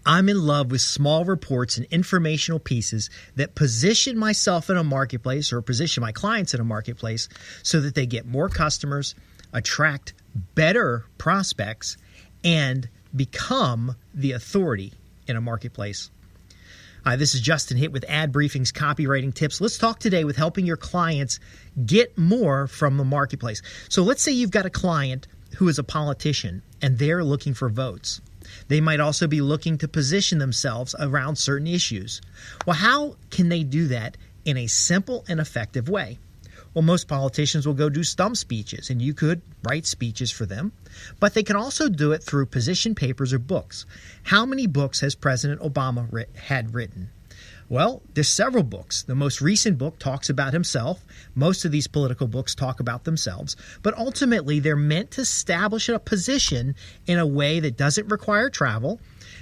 I'm in love with small reports and informational pieces that position myself in a marketplace or position my clients in a marketplace so that they get more customers, attract better prospects, and become the authority in a marketplace. Hi, this is Justin Hitt with Ad Briefing's Copywriting Tips. Let's talk today with helping your clients get more from the marketplace. So let's say you've got a client who is a politician and they're looking for votes. They might also be looking to position themselves around certain issues. Well, how can they do that in a simple and effective way? Well, most politicians will go do stump speeches, and you could write speeches for them, but they can also do it through position papers or books. How many books has President Obama had written? Well, there's several books. The most recent book talks about himself. Most of these political books talk about themselves, but ultimately they're meant to establish a position in a way that doesn't require travel,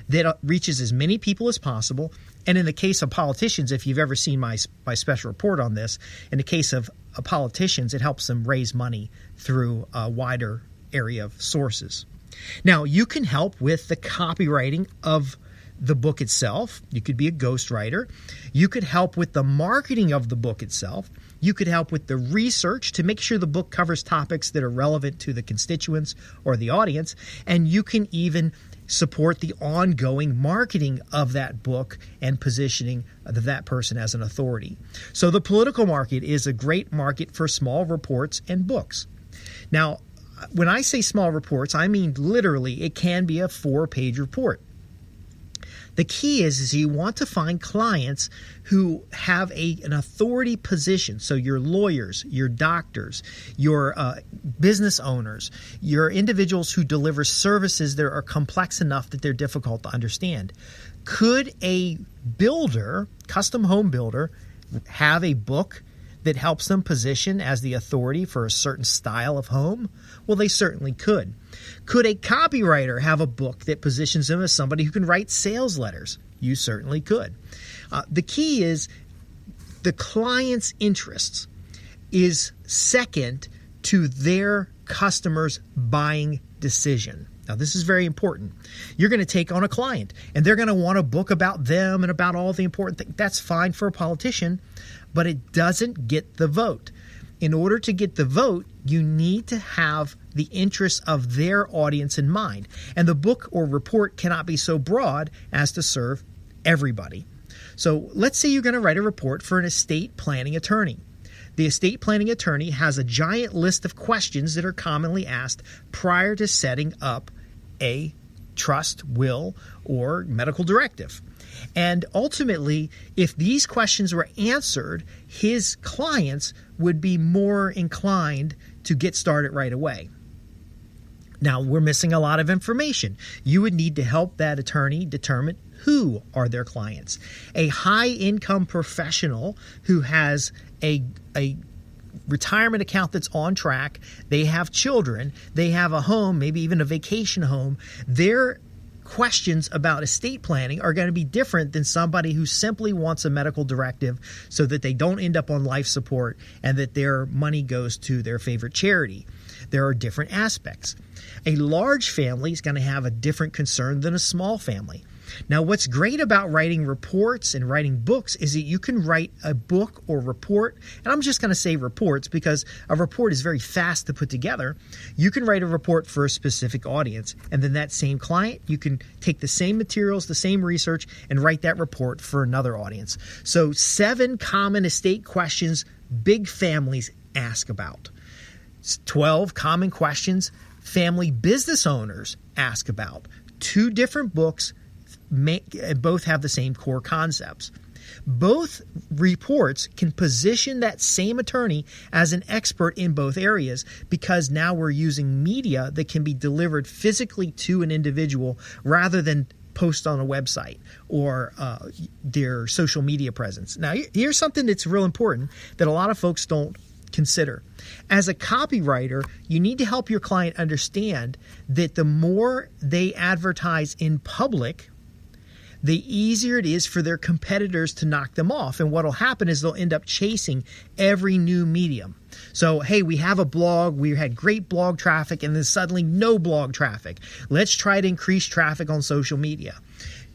that reaches as many people as possible. And in the case of politicians, if you've ever seen my special report on this, in the case of politicians, it helps them raise money through a wider area of sources. Now, you can help with the copywriting of the book itself. You could be a ghostwriter. You could help with the marketing of the book itself. You could help with the research to make sure the book covers topics that are relevant to the constituents or the audience. And you can even support the ongoing marketing of that book and positioning of that person as an authority. So the political market is a great market for small reports and books. Now, when I say small reports, I mean literally it can be a 4-page report. The key is you want to find clients who have an authority position. So your lawyers, your doctors, your business owners, your individuals who deliver services that are complex enough that they're difficult to understand. Could a builder, custom home builder, have a book that helps them position as the authority for a certain style of home? Well, they certainly could. Could a copywriter have a book that positions them as somebody who can write sales letters? You certainly could. The key is the client's interests is second to their customer's buying decision. Now, this is very important. You're going to take on a client, and they're going to want a book about them and about all the important things. That's fine for a politician, but it doesn't get the vote. In order to get the vote, you need to have the interests of their audience in mind. And the book or report cannot be so broad as to serve everybody. So let's say you're going to write a report for an estate planning attorney. The estate planning attorney has a giant list of questions that are commonly asked prior to setting up a trust, will, or medical directive. And ultimately, if these questions were answered, his clients would be more inclined to get started right away. Now, we're missing a lot of information. You would need to help that attorney determine who are their clients. A high-income professional who has a retirement account that's on track, they have children, they have a home, maybe even a vacation home, their questions about estate planning are going to be different than somebody who simply wants a medical directive so that they don't end up on life support and that their money goes to their favorite charity. There are different aspects. A large family is going to have a different concern than a small family. Now, what's great about writing reports and writing books is that you can write a book or report, and I'm just going to say reports because a report is very fast to put together. You can write a report for a specific audience, and then that same client, you can take the same materials, the same research, and write that report for another audience. So 7 common estate questions big families ask about. 12 common questions family business owners ask about. 2 different books both have the same core concepts. Both reports can position that same attorney as an expert in both areas because now we're using media that can be delivered physically to an individual rather than post on a website or their social media presence. Now, here's something that's real important that a lot of folks don't consider. As a copywriter, you need to help your client understand that the more they advertise in public, the easier it is for their competitors to knock them off. And what will happen is they'll end up chasing every new medium. So, hey, we have a blog, we had great blog traffic, and then suddenly no blog traffic. Let's try to increase traffic on social media.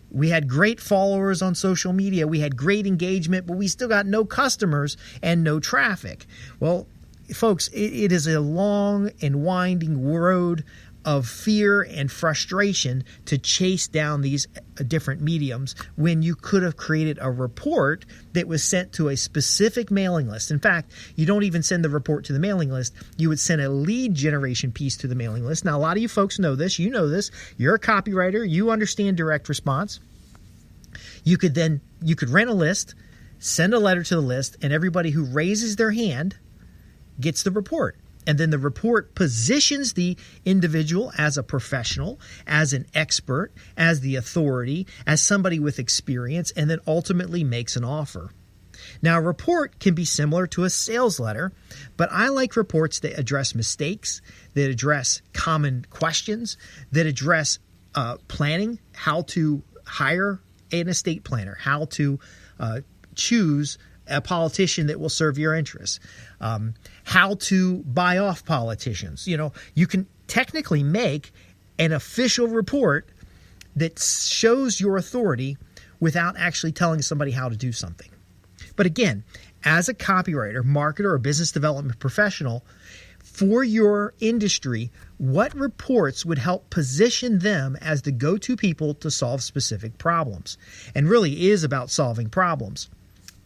We had great followers on social media. We had great engagement, but we still got no customers and no traffic. Well, folks, it is a long and winding road of fear and frustration to chase down these different mediums when you could have created a report that was sent to a specific mailing list. In fact, you don't even send the report to the mailing list. You would send a lead generation piece to the mailing list. Now, a lot of you folks know this. You know this. You're a copywriter. You understand direct response. You could rent a list, send a letter to the list, and everybody who raises their hand gets the report. And then the report positions the individual as a professional, as an expert, as the authority, as somebody with experience, and then ultimately makes an offer. Now, a report can be similar to a sales letter, but I like reports that address mistakes, that address common questions, that address planning, how to hire an estate planner, how to choose a politician that will serve your interests, how to buy off politicians. You can technically make an official report that shows your authority without actually telling somebody how to do something. But again, as a copywriter, marketer, or business development professional, for your industry, what reports would help position them as the go-to people to solve specific problems? And really is about solving problems.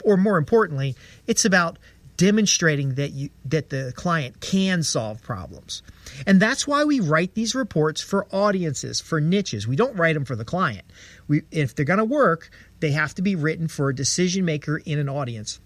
Or more importantly, it's about demonstrating that the client can solve problems. And that's why we write these reports for audiences, for niches. We don't write them for the client. If they're going to work, they have to be written for a decision maker in an audience.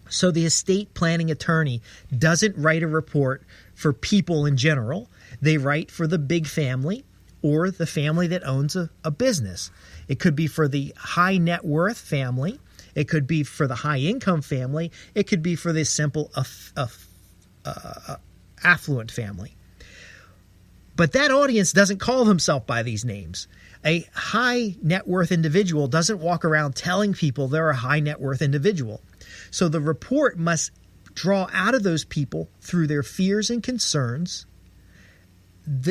So the estate planning attorney doesn't write a report for people in general. They write for the big family or the family that owns a business. It could be for the high net worth family. It could be for the high-income family. It could be for the simple affluent family. But that audience doesn't call themselves by these names. A high-net-worth individual doesn't walk around telling people they're a high-net-worth individual. So the report must draw out of those people through their fears and concerns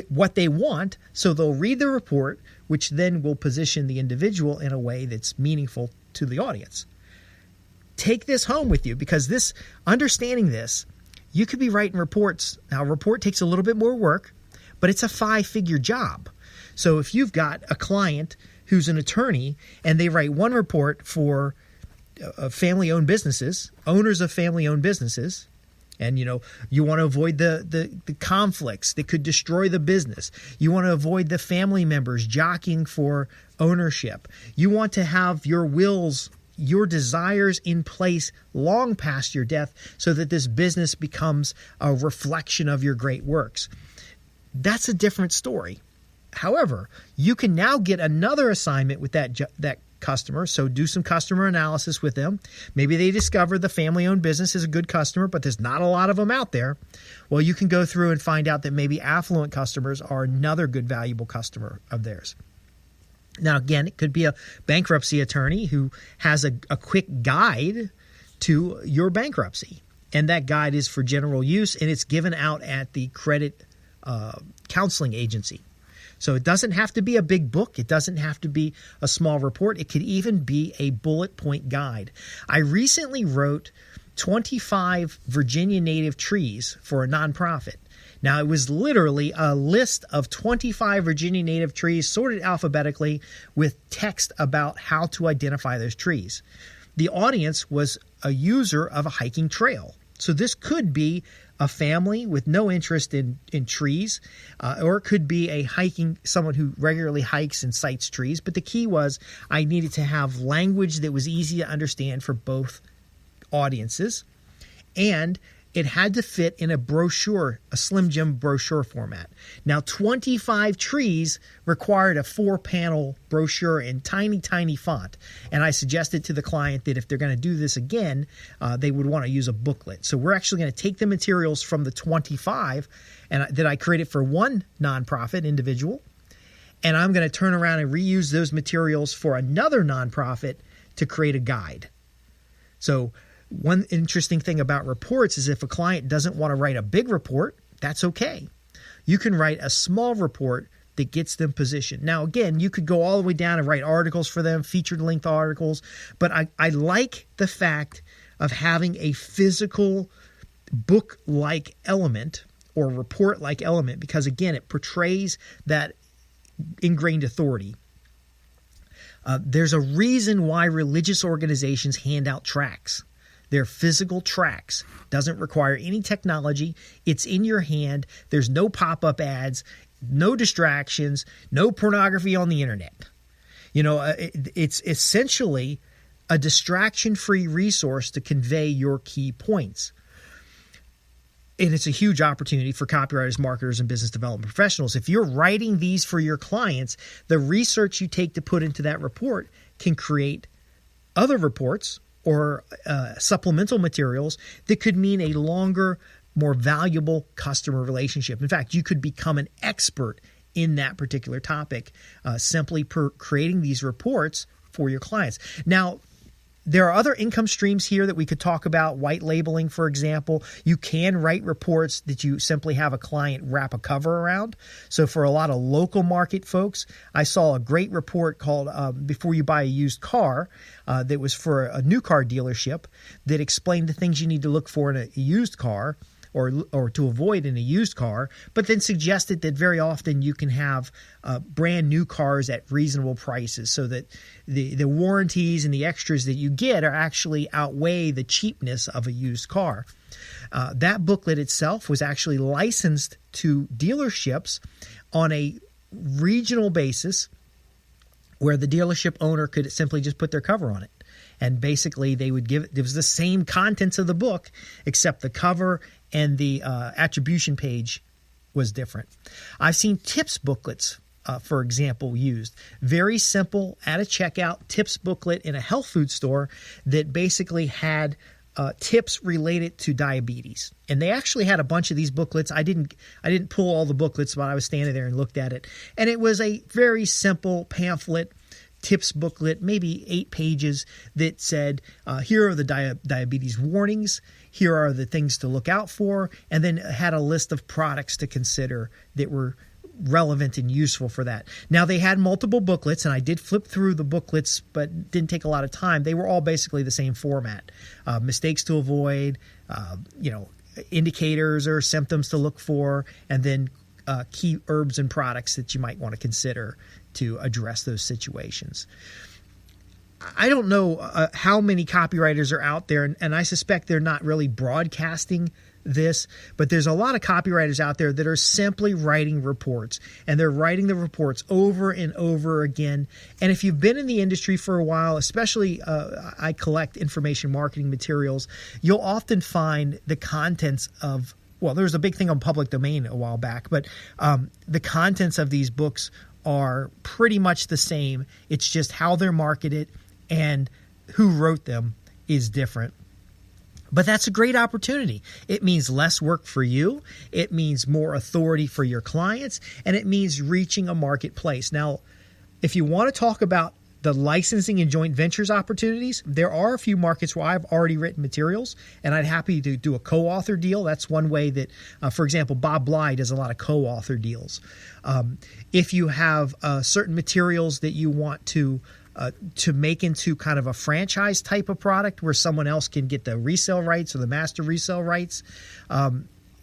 what they want, so they'll read the report, which then will position the individual in a way that's meaningful to the audience. Take this home with you, because understanding this, you could be writing reports. Now, a report takes a little bit more work, but it's a 5-figure job. So if you've got a client who's an attorney and they write one report for family-owned businesses, owners of family-owned businesses, and you want to avoid the conflicts that could destroy the business. You want to avoid the family members jockeying for ownership. You want to have your wills, your desires in place long past your death so that this business becomes a reflection of your great works. That's a different story. However, you can now get another assignment with that customer. So do some customer analysis with them. Maybe they discover the family-owned business is a good customer, but there's not a lot of them out there. Well, you can go through and find out that maybe affluent customers are another good, valuable customer of theirs. Now, again, it could be a bankruptcy attorney who has a quick guide to your bankruptcy. And that guide is for general use, and it's given out at the credit counseling agency. So it doesn't have to be a big book. It doesn't have to be a small report. It could even be a bullet point guide. I recently wrote 25 Virginia native trees for a nonprofit. Now, it was literally a list of 25 Virginia native trees sorted alphabetically with text about how to identify those trees. The audience was a user of a hiking trail. So this could be a family with no interest in trees, or it could be someone who regularly hikes and cites trees. But the key was I needed to have language that was easy to understand for both audiences, and it had to fit in a brochure, a Slim Jim brochure format. Now, 25 trees required a 4-panel brochure in tiny, tiny font. And I suggested to the client that if they're going to do this again, they would want to use a booklet. So we're actually going to take the materials from the 25 that I created for one nonprofit individual, and I'm going to turn around and reuse those materials for another nonprofit to create a guide. So one interesting thing about reports is if a client doesn't want to write a big report, that's okay. You can write a small report that gets them positioned. Now, again, you could go all the way down and write articles for them, featured length articles, but I like the fact of having a physical book-like element or report-like element because, again, it portrays that ingrained authority. There's a reason why religious organizations hand out tracts. They're physical tracts. Doesn't require any technology. It's in your hand. There's no pop-up ads, no distractions, no pornography on the internet. It's essentially a distraction-free resource to convey your key points. And it's a huge opportunity for copywriters, marketers, and business development professionals. If you're writing these for your clients, the research you take to put into that report can create other reports or supplemental materials that could mean a longer, more valuable customer relationship. In fact, you could become an expert in that particular topic simply creating these reports for your clients. Now, there are other income streams here that we could talk about. White labeling, for example. You can write reports that you simply have a client wrap a cover around. So for a lot of local market folks, I saw a great report called Before You Buy a Used Car that was for a new car dealership that explained the things you need to look for in a used car or to avoid in a used car, but then suggested that very often you can have brand new cars at reasonable prices so that the warranties and the extras that you get are actually outweigh the cheapness of a used car. That booklet itself was actually licensed to dealerships on a regional basis where the dealership owner could simply just put their cover on it. And basically they would give it was the same contents of the book, except the cover and the attribution page was different. I've seen tips booklets, for example, used. Very simple, at a checkout, tips booklet in a health food store that basically had tips related to diabetes. And they actually had a bunch of these booklets. I didn't pull all the booklets, but I was standing there and looked at it. And it was a very simple pamphlet, tips booklet, maybe 8 pages that said, here are the diabetes warnings, here are the things to look out for, and then had a list of products to consider that were relevant and useful for that. Now, they had multiple booklets, and I did flip through the booklets, but didn't take a lot of time. They were all basically the same format. Mistakes to avoid, indicators or symptoms to look for, and then key herbs and products that you might want to consider to address those situations. I don't know how many copywriters are out there, and I suspect they're not really broadcasting this, but there's a lot of copywriters out there that are simply writing reports, and they're writing the reports over and over again. And if you've been in the industry for a while, especially I collect information marketing materials, you'll often find the contents of, well, there was a big thing on public domain a while back, but the contents of these books are pretty much the same. It's just how they're marketed and who wrote them is different. But that's a great opportunity. It means less work for you. It means more authority for your clients, and it means reaching a marketplace. Now, if you want to talk about the licensing and joint ventures opportunities, there are a few markets where I've already written materials, and I'd happy to do a co-author deal. That's one way that, for example, Bob Bly does a lot of co-author deals. If you have certain materials that you want to make into kind of a franchise type of product where someone else can get the resale rights or the master resale rights,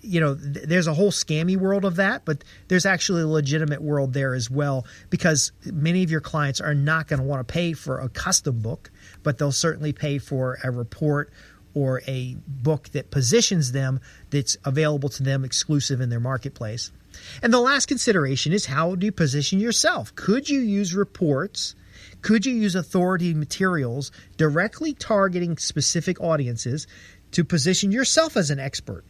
there's a whole scammy world of that, but there's actually a legitimate world there as well, because many of your clients are not going to want to pay for a custom book, but they'll certainly pay for a report or a book that positions them, that's available to them exclusive in their marketplace. And the last consideration is, how do you position yourself? Could you use reports? Could you use authority materials directly targeting specific audiences to position yourself as an expert?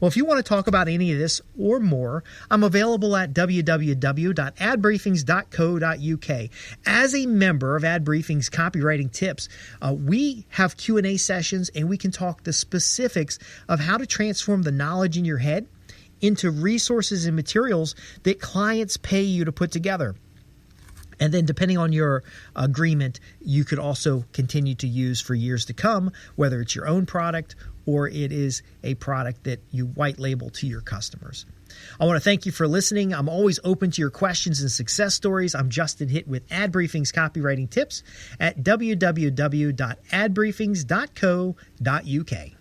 Well, if you want to talk about any of this or more, I'm available at www.adbriefings.co.uk. As a member of Ad Briefings Copywriting Tips, we have Q&A sessions, and we can talk the specifics of how to transform the knowledge in your head into resources and materials that clients pay you to put together. And then depending on your agreement, you could also continue to use for years to come, whether it's your own product or it is a product that you white label to your customers. I want to thank you for listening. I'm always open to your questions and success stories. I'm Justin Hitt with Ad Briefing's copywriting tips at www.adbriefings.co.uk.